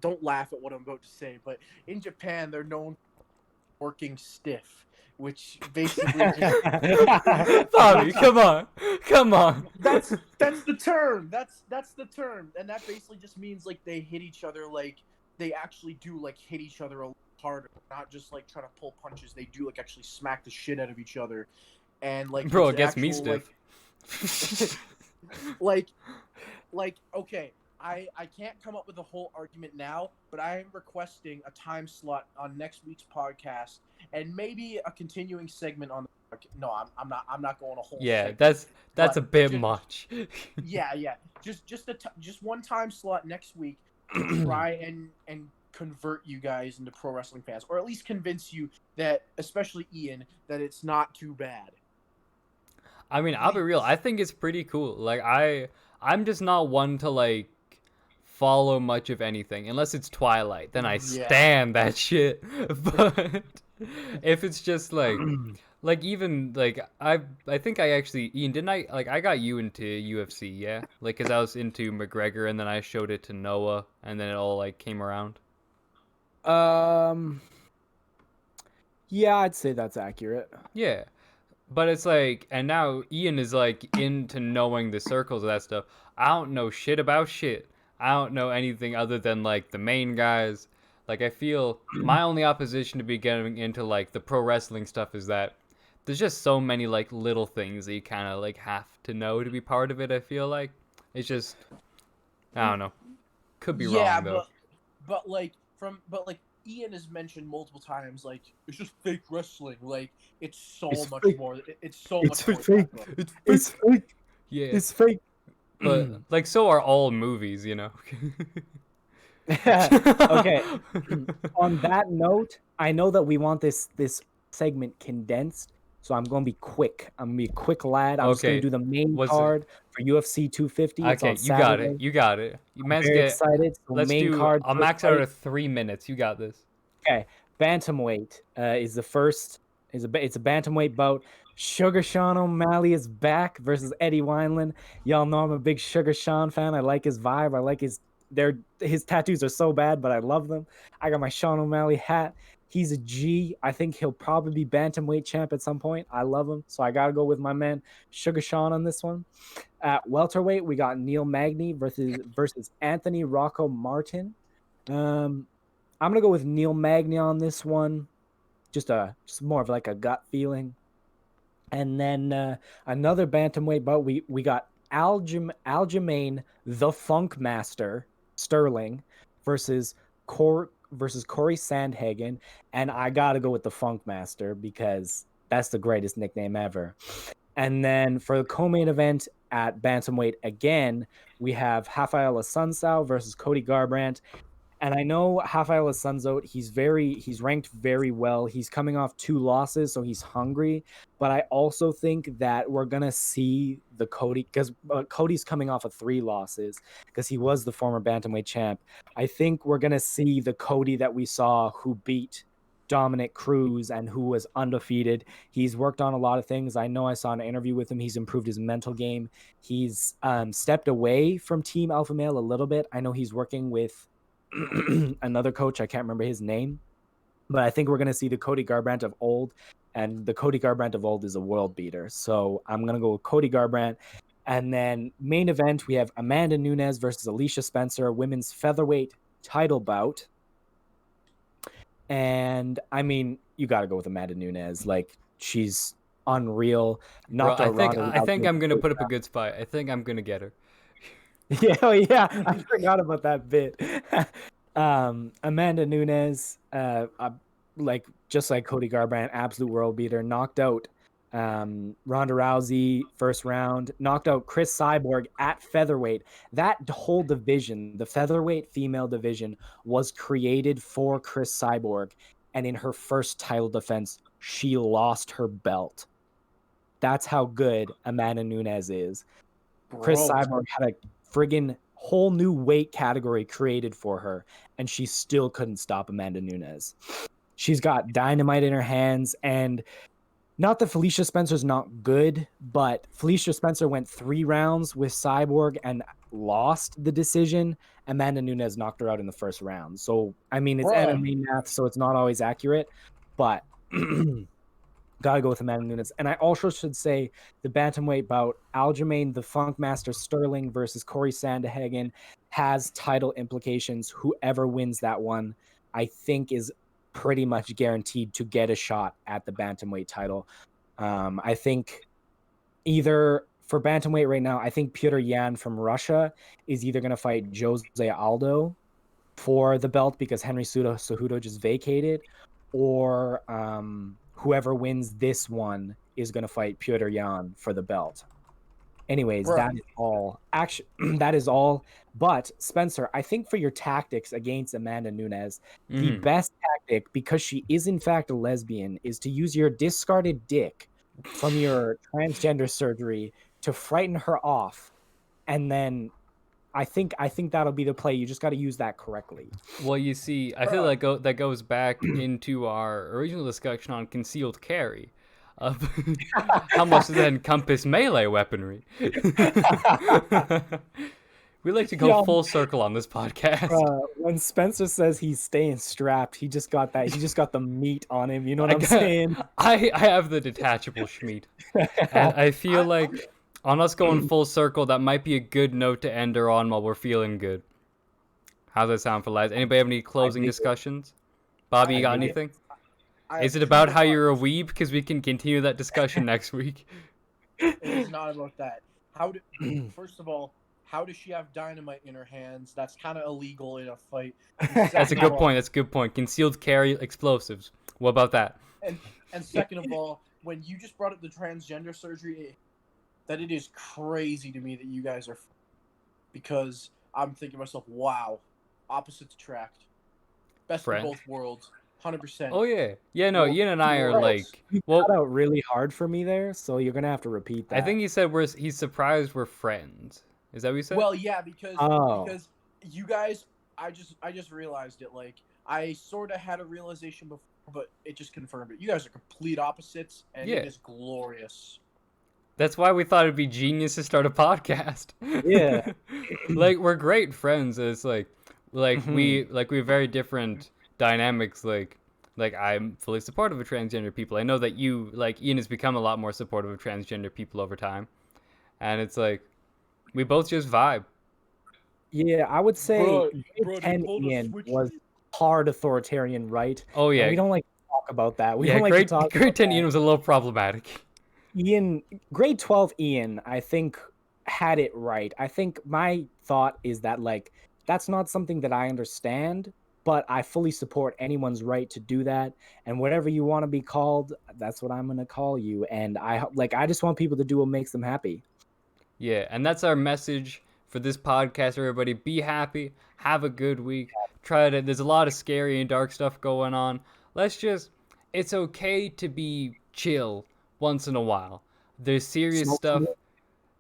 Don't laugh at what I'm about to say, but in Japan, they're known for working stiff, which basically just, Bobby, come on. that's the term. That's the term, and that basically just means like they hit each other, like they actually do like hit each other a lot harder, not just like trying to pull punches. They do like actually smack the shit out of each other, and like Bro, it's it gets me actual, stiff. like okay, I can't come up with a whole argument now, but I am requesting a time slot on next week's podcast and maybe a continuing segment on the. No, I'm not going a whole Yeah, segment. that's But a bit just, much. yeah. Just one time slot next week to try and convert you guys into pro wrestling fans, or at least convince you that, especially Ian, that it's not too bad. I mean, I'll be real. I think it's pretty cool. Like I'm just not one to like follow much of anything unless it's Twilight. Then I Yeah. stand that shit. But if it's just like even like I think I actually Ian didn't I got you into UFC, yeah? Like cuz I was into McGregor and then I showed it to Noah and then it all like came around. Yeah, I'd say that's accurate. Yeah. But it's like, and now Ian is like into knowing the circles of that stuff. I don't know shit about shit. I don't know anything other than like the main guys. Like I feel my only opposition to be getting into like the pro wrestling stuff is that there's just so many like little things that you kind of like have to know to be part of it. I feel like it's just I don't know. Could be wrong though. but like Ian has mentioned multiple times, like it's just fake wrestling. Like it's so It's much fake. more. It's so It's much more. fake. It's fake. Yeah. It's fake. But like so are all movies, you know. Okay. On that note, I know that we want this segment condensed, so I'm gonna be quick. I'm gonna be a quick lad. I'm just gonna Okay. do the main What's it? card for UFC 250. It's Okay, on you got Saturday. it. You got it. You I'm man's very get. excited. So Let's main do. card. I'll First max out fight. at 3 minutes. You got this. Okay, bantamweight is the first. It's a bantamweight bout. Sugar Sean O'Malley is back versus Eddie Wineland. Y'all know I'm a big Sugar Sean fan. I like his vibe. I like his tattoos are so bad, but I love them. I got my Sean O'Malley hat. He's a G. I think he'll probably be bantamweight champ at some point. I love him, so I gotta go with my man Sugar Sean on this one. At welterweight, we got Neil Magny versus Anthony Rocco Martin. I'm gonna go with Neil Magny on this one. Just more of like a gut feeling. And then another bantamweight bout. We got Aljamain the Funk Master Sterling versus Corey Sandhagen, and I gotta go with the Funk Master because that's the greatest nickname ever. And then for the co-main event at bantamweight again, we have Rafael Assunção versus Cody Garbrandt. And I know Rafael Assunção, he's ranked very well. He's coming off 2 losses, so he's hungry. But I also think that we're gonna see the Cody, because Cody's coming off of 3 losses because he was the former bantamweight champ. I think we're gonna see the Cody that we saw who beat Dominic Cruz and who was undefeated. He's worked on a lot of things. I know I saw an interview with him. He's improved his mental game. He's stepped away from Team Alpha Male a little bit. I know he's working with another coach. I can't remember his name, but I think we're going to see the Cody Garbrandt of old, and the Cody Garbrandt of old is a world beater. So I'm going to go with Cody Garbrandt. And then main event, we have Amanda Nunes versus Alicia Spencer, women's featherweight title bout. And I mean, you got to go with Amanda Nunes. Like, she's unreal. Bro, I think I'm gonna put up a good fight. I think I'm gonna get her. Yeah, I forgot about that bit. Amanda Nunes, like just like Cody Garbrandt, absolute world beater, knocked out Ronda Rousey first round, knocked out Chris Cyborg at featherweight. That whole division, the featherweight female division, was created for Chris Cyborg, and in her first title defense, she lost her belt. That's how good Amanda Nunes is. Chris Cyborg had a friggin' whole new weight category created for her, and she still couldn't stop Amanda Nunes. She's got dynamite in her hands, and not that Felicia Spencer's not good, but Felicia Spencer went 3 rounds with Cyborg and lost the decision. Amanda Nunes knocked her out in the first round. So, I mean, it's MMA math, so it's not always accurate, but gotta go with Amanda Nunes. And I also should say the bantamweight bout, Aljamain the Funk Master Sterling versus Corey Sandhagen, has title implications. Whoever wins that one, I think, is pretty much guaranteed to get a shot at the bantamweight title. I think either for bantamweight right now, I think Petr Yan from Russia is either going to fight Jose Aldo for the belt because Henry Cejudo just vacated, or whoever wins this one is going to fight Petr Yan for the belt. Anyways, Right. that is all. Actually, that is all. But Spencer, I think for your tactics against Amanda Nunes, the best tactic, because she is in fact a lesbian, is to use your discarded dick from your transgender surgery to frighten her off, and then I think that'll be the play. You just got to use that correctly. Well, you see, I feel like that goes back into our original discussion on concealed carry. Of how much does that encompass melee weaponry? We like to go full circle on this podcast. When Spencer says he's staying strapped, he just got that. He just got the meat on him. You know what I'm saying? I have the detachable schmeat, and I feel like on us going full circle, that might be a good note to end her on while we're feeling good. How's that sound for lads? Anybody have any closing discussions? Bobby, you got anything? Is it about how you're a weeb? Because we can continue that discussion next week. It is not about that. First of all, how does she have dynamite in her hands? That's kind of illegal in a fight. That's a good point. That's a good point. Concealed carry explosives. What about that? And second of all, when you just brought up the transgender surgery, that it is crazy to me that you guys are, because I'm thinking to myself, wow, opposites attract. Best of both worlds. 100%. Oh yeah, yeah. No, Ian and I are like, well, cut out really hard for me there, so you're gonna have to repeat that. I think he said he's surprised we're friends. Is that what you said? Well, yeah, because you guys, I just realized it. Like, I sort of had a realization before, but it just confirmed it. You guys are complete opposites, and it is glorious. That's why we thought it'd be genius to start a podcast. Yeah, like we're great friends. It's like we have very different dynamics. Like I'm fully supportive of transgender people. I know that you, like, Ian has become a lot more supportive of transgender people over time, and it's like we both just vibe. Yeah, I would say 10 Ian was hard authoritarian, right? Oh yeah, and we don't like to talk about that. We don't like to talk. Grade 10 Ian was a little problematic. Grade 12 Ian, I think, had it right. I think my thought is that, like, that's not something that I understand, but I fully support anyone's right to do that. And whatever you want to be called, that's what I'm going to call you. And I just want people to do what makes them happy. Yeah, and that's our message for this podcast, everybody. Be happy. Have a good week. There's a lot of scary and dark stuff going on. It's okay to be chill once in a while. There's serious stuff.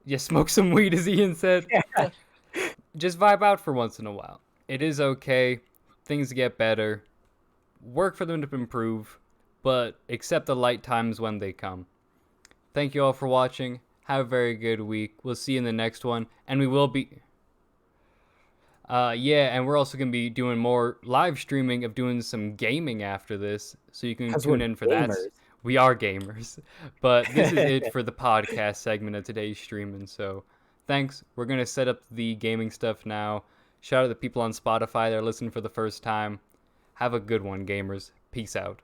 Yeah, smoke some weed, as Ian said. Yeah. Just vibe out for once in a while. It is okay. Things get better. Work for them to improve, but accept the light times when they come. Thank you all for watching. Have a very good week. We'll see you in the next one. And we will be... and we're also going to be doing more live streaming of doing some gaming after this. So you can tune in for that. We are gamers. But this is it for the podcast segment of today's streaming. So thanks. We're going to set up the gaming stuff now. Shout out to the people on Spotify that are listening for the first time. Have a good one, gamers. Peace out.